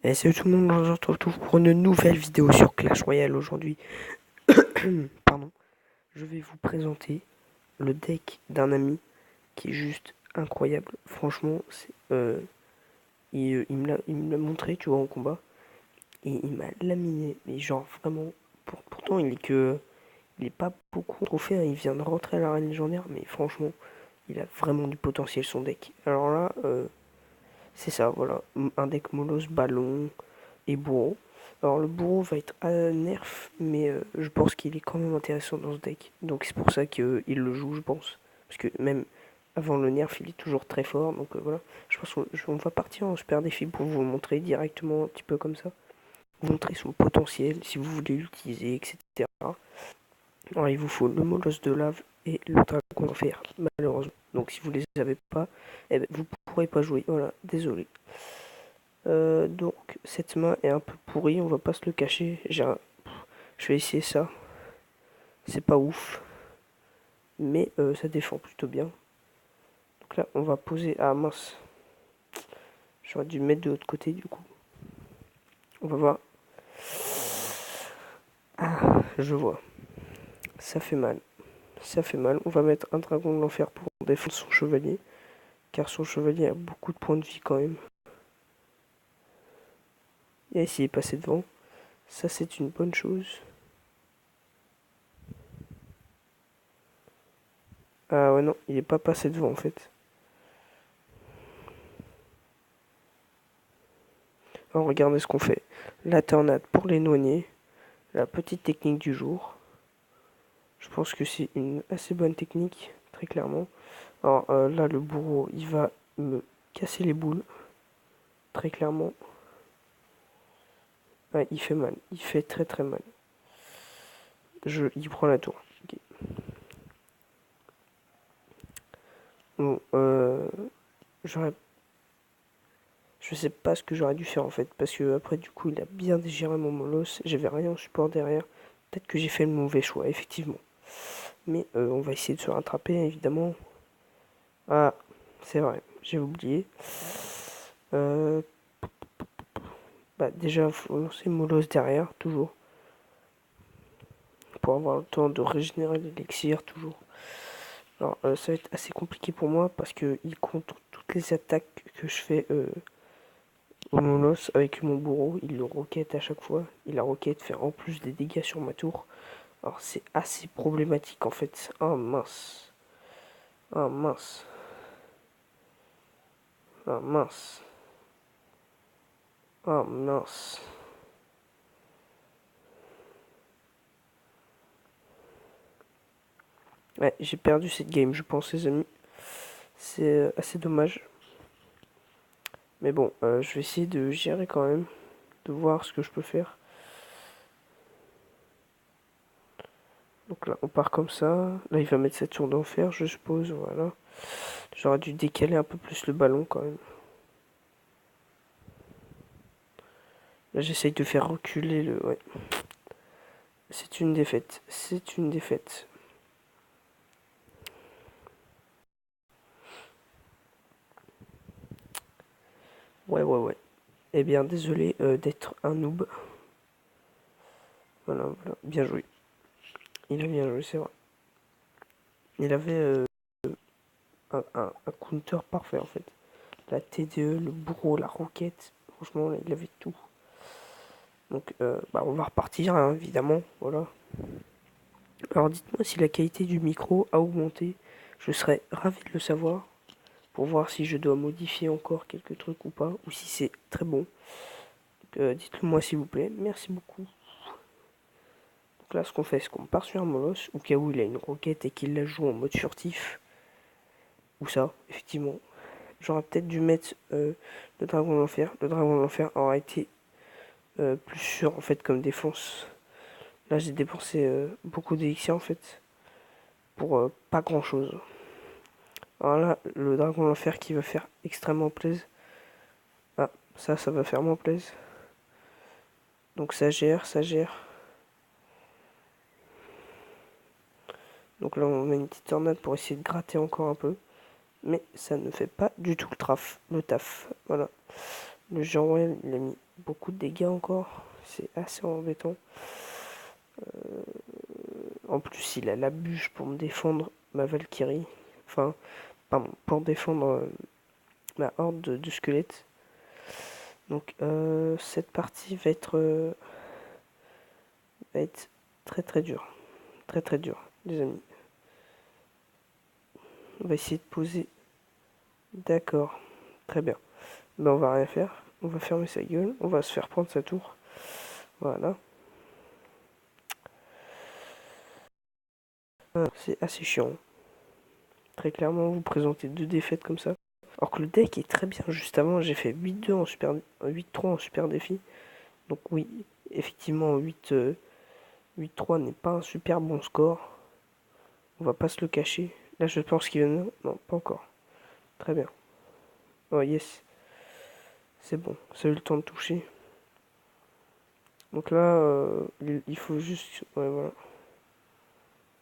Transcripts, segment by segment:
Et salut tout le monde, on se retrouve pour une nouvelle vidéo sur Clash Royale aujourd'hui. Pardon. Je vais vous présenter le deck d'un ami qui est juste incroyable. Franchement, il me l'a montré, tu vois, en combat. Et il m'a laminé. Mais genre vraiment, pourtant il est pas beaucoup trophée, hein. Il vient de rentrer à l'arène légendaire, mais franchement, il a vraiment du potentiel son deck. Alors là, c'est ça, voilà. Un deck Molos, Ballon et Bourreau. Alors le Bourreau va être à nerf, mais je pense qu'il est quand même intéressant dans ce deck. Donc c'est pour ça qu'il le joue, je pense. Parce que même avant le nerf, il est toujours très fort. Donc voilà. Je pense qu'on va partir en super défi pour vous le montrer directement, un petit peu comme ça. Vous montrer son potentiel, si vous voulez l'utiliser, etc. Alors il vous faut le Molosse de lave et le dragon d'enfer, malheureusement. Donc si vous les avez pas, eh ben, vous pourrez pas jouer. Voilà, désolé. Donc cette main est un peu pourrie, on va pas se le cacher. Je vais essayer ça. C'est pas ouf, mais ça défend plutôt bien. Donc là, on va poser. Ah mince, j'aurais dû mettre de l'autre côté du coup. On va voir. Ah, je vois. Ça fait mal. Ça fait mal. On va mettre un dragon de l'enfer pour défendre son chevalier. Car son chevalier a beaucoup de points de vie quand même. Et s'il est passé devant, ça c'est une bonne chose. Ah ouais non, il est pas passé devant en fait. Alors regardez ce qu'on fait. La tornade pour l'éloigner. La petite technique du jour. Je pense que c'est une assez bonne technique, très clairement. Alors là, le bourreau, il va me casser les boules, très clairement. Ouais, il fait mal, il fait très très mal. Il prend la tour. Okay. Bon, j'aurais... Je sais pas ce que j'aurais dû faire en fait, parce que après du coup il a bien digéré mon molosse, j'avais rien en support derrière. Peut-être que j'ai fait le mauvais choix, effectivement. Mais on va essayer de se rattraper, évidemment. Ah, c'est vrai, j'ai oublié. Euh, Bah déjà, il faut lancer Molosse derrière, toujours. Pour avoir le temps de régénérer l'élixir, toujours. Alors, ça va être assez compliqué pour moi parce qu'il contre toutes les attaques que je fais au Molosse avec mon bourreau. Il le roquette à chaque fois. Il la roquette fait en plus des dégâts sur ma tour. Alors, c'est assez problématique en fait. Ah mince. Ah mince. Ah mince. Ah mince. Ouais, j'ai perdu cette game, je pense, les amis. C'est assez dommage. Mais bon, je vais essayer de gérer quand même, de voir ce que je peux faire. Donc là, on part comme ça. Là, il va mettre cette tour d'enfer, je suppose, voilà. J'aurais dû décaler un peu plus le ballon quand même. Là, j'essaye de faire reculer le... Ouais. C'est une défaite. C'est une défaite. Ouais, ouais, ouais. Eh bien, désolé d'être un noob. Voilà, voilà. Bien joué. Il a bien joué, c'est vrai. Il avait un counter parfait en fait. La TDE, le bourreau, la roquette. Franchement, là, il avait tout. Donc, bah, on va repartir, hein, évidemment. Voilà. Alors, dites-moi si la qualité du micro a augmenté. Je serais ravi de le savoir pour voir si je dois modifier encore quelques trucs ou pas, ou si c'est très bon. Dites-le moi s'il vous plaît. Merci beaucoup. Donc là, ce qu'on fait, c'est qu'on part sur un molosse, au cas où il a une roquette et qu'il la joue en mode furtif. Ou ça, effectivement. J'aurais peut-être dû mettre le dragon d'enfer. Le dragon d'enfer aurait été plus sûr en fait comme défense. Là, j'ai dépensé beaucoup d'élixir en fait pour pas grand chose. Alors là, le dragon d'enfer qui va faire extrêmement plaisir. Ah, ça va faire moins plaisir. Donc ça gère, ça gère. Donc là, on met une petite tornade pour essayer de gratter encore un peu. Mais ça ne fait pas du tout le taf. Voilà. Le géant royal, il a mis beaucoup de dégâts encore. C'est assez embêtant. En plus, il a la bûche pour me défendre ma Valkyrie. Enfin, pardon, pour défendre la horde de squelettes. Donc, cette partie va être très très dure. Très très dure, les amis. On va essayer de poser. D'accord. Très bien. Ben, on va rien faire. On va fermer sa gueule. On va se faire prendre sa tour. Voilà. C'est assez chiant. Très clairement, vous présentez 2 défaites comme ça. Alors que le deck est très bien. Juste avant, j'ai fait 8-2 en super, 8-3 en super défi. Donc oui, effectivement, 8-3 n'est pas un super bon score. On va pas se le cacher. Là, je pense qu'il vient... Non, pas encore. Très bien. Oh yes. C'est bon. Ça a eu le temps de toucher. Donc là, il faut juste... Ouais, voilà.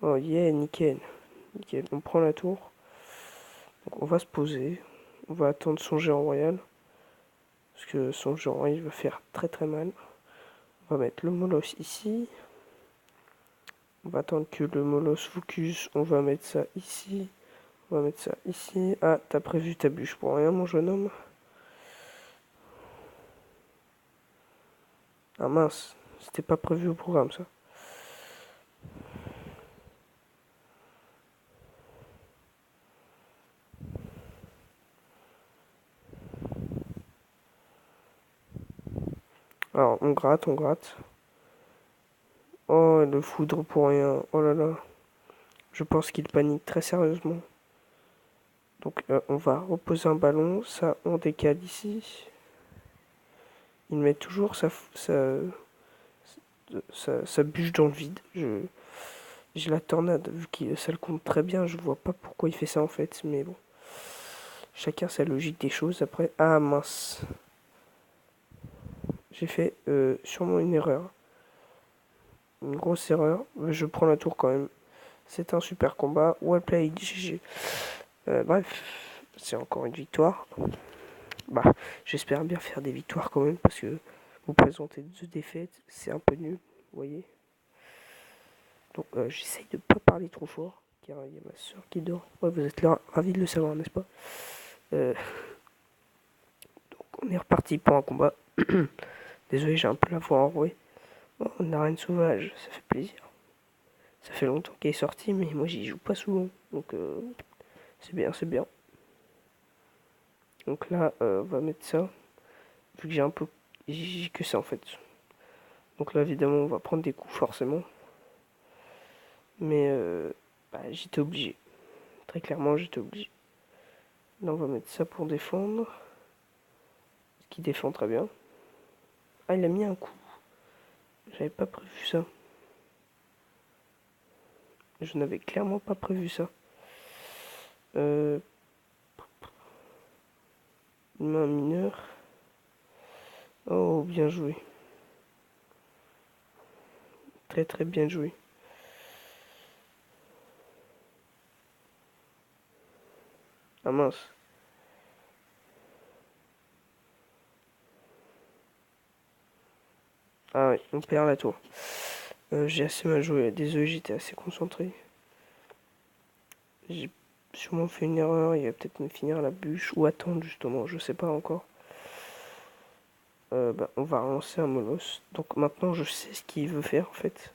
Oh yeah, nickel. Nickel. On prend la tour. Donc on va se poser. On va attendre son géant royal. Parce que son géant royal il va faire très très mal. On va mettre le Molos ici. On va attendre que le Molos focus. On va mettre ça ici. On va mettre ça ici. Ah, t'as prévu ta bûche pour rien, mon jeune homme. Ah mince, c'était pas prévu au programme ça. Alors, on gratte, on gratte. Oh, le foudre pour rien. Oh là là. Je pense qu'il panique très sérieusement. Donc, on va reposer un ballon. Ça, on décale ici. Il met toujours sa bûche dans le vide. J'ai la tornade, vu que ça le compte très bien. Je vois pas pourquoi il fait ça en fait. Mais bon. Chacun sa logique des choses. Après, ah mince. J'ai fait sûrement une erreur. Une grosse erreur. Je prends la tour quand même. C'est un super combat. Well played, GG. Bref, c'est encore une victoire. Bah, j'espère bien faire des victoires quand même parce que vous présenter 2 défaites, c'est un peu nul, vous voyez. Donc j'essaye de pas parler trop fort car il y a ma soeur qui dort. Ouais, vous êtes là, ravis de le savoir, n'est-ce pas? Donc on est reparti pour un combat. Désolé, j'ai un peu la voix enrouée. Oh, une arène sauvage, ça fait plaisir. Ça fait longtemps qu'elle est sortie, mais moi j'y joue pas souvent. Donc c'est bien, c'est bien. Donc là, on va mettre ça. Vu que j'ai un peu... J'ai que ça en fait. Donc là, évidemment, on va prendre des coups forcément. Mais bah, j'étais obligé. Très clairement, j'étais obligé. Là, on va mettre ça pour défendre. Ce qui défend très bien. Ah, il a mis un coup. J'avais pas prévu ça. Je n'avais clairement pas prévu ça. Une main mineure. Oh, bien joué. Très très bien joué. Ah mince. Ah ouais, on perd la tour. J'ai assez mal joué. Désolé, j'étais assez concentré. J'ai sûrement fait une erreur. Il va peut-être me finir la bûche ou attendre justement. Je sais pas encore. Bah, on va relancer un Molos. Donc maintenant, je sais ce qu'il veut faire en fait.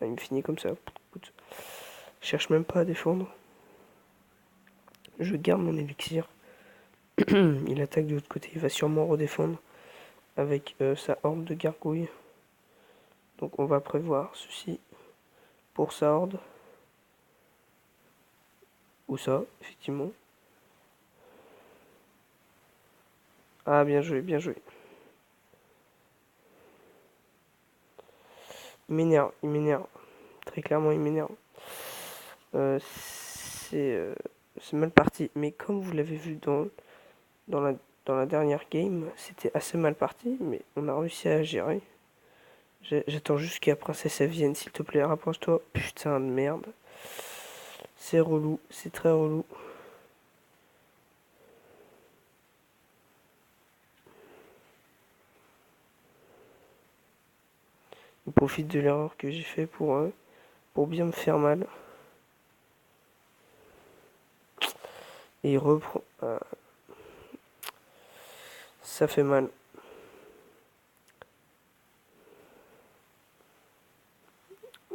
Ah, il me finit comme ça. Je cherche même pas à défendre. Je garde mon élixir. Il attaque de l'autre côté. Il va sûrement redéfendre avec sa horde de gargouilles. Donc on va prévoir ceci pour sa horde. Ou ça, effectivement. Ah, bien joué, bien joué. Il m'énerve, il m'énerve. Très clairement, il m'énerve. C'est mal parti. Mais comme vous l'avez vu dans, la, dans la dernière game, c'était assez mal parti. Mais on a réussi à gérer. J'attends juste que la princesse elle vienne, s'il te plaît, rapproche-toi. Putain de merde. C'est relou, c'est très relou. Il profite de l'erreur que j'ai fait pour bien me faire mal. Et il reprend. Ça fait mal.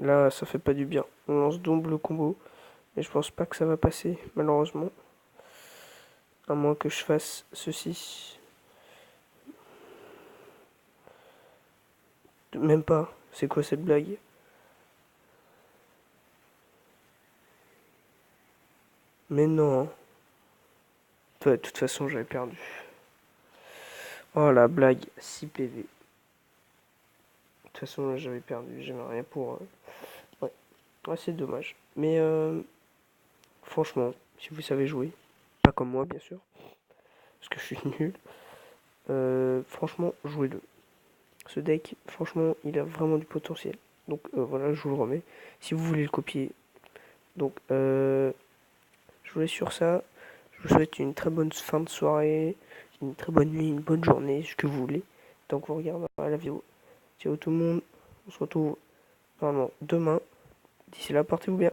Là, ça fait pas du bien. On lance double combo. Et je pense pas que ça va passer, malheureusement. À moins que je fasse ceci. Même pas. C'est quoi cette blague? Mais non. De toute façon, j'avais perdu. Oh la blague, 6 PV. De toute façon, là, j'avais perdu. J'avais rien pour. Ouais, c'est dommage. Mais franchement, si vous savez jouer, pas comme moi, bien sûr, parce que je suis nul, franchement, jouez-le. Ce deck, franchement, il a vraiment du potentiel. Donc voilà, je vous le remets. Si vous voulez le copier. Donc, je vous laisse sur ça. Je vous souhaite une très bonne fin de soirée, une très bonne nuit, une bonne journée, ce que vous voulez. Donc, vous regardez la vidéo. Ciao tout le monde. On se retrouve normalement demain. D'ici là, portez-vous bien.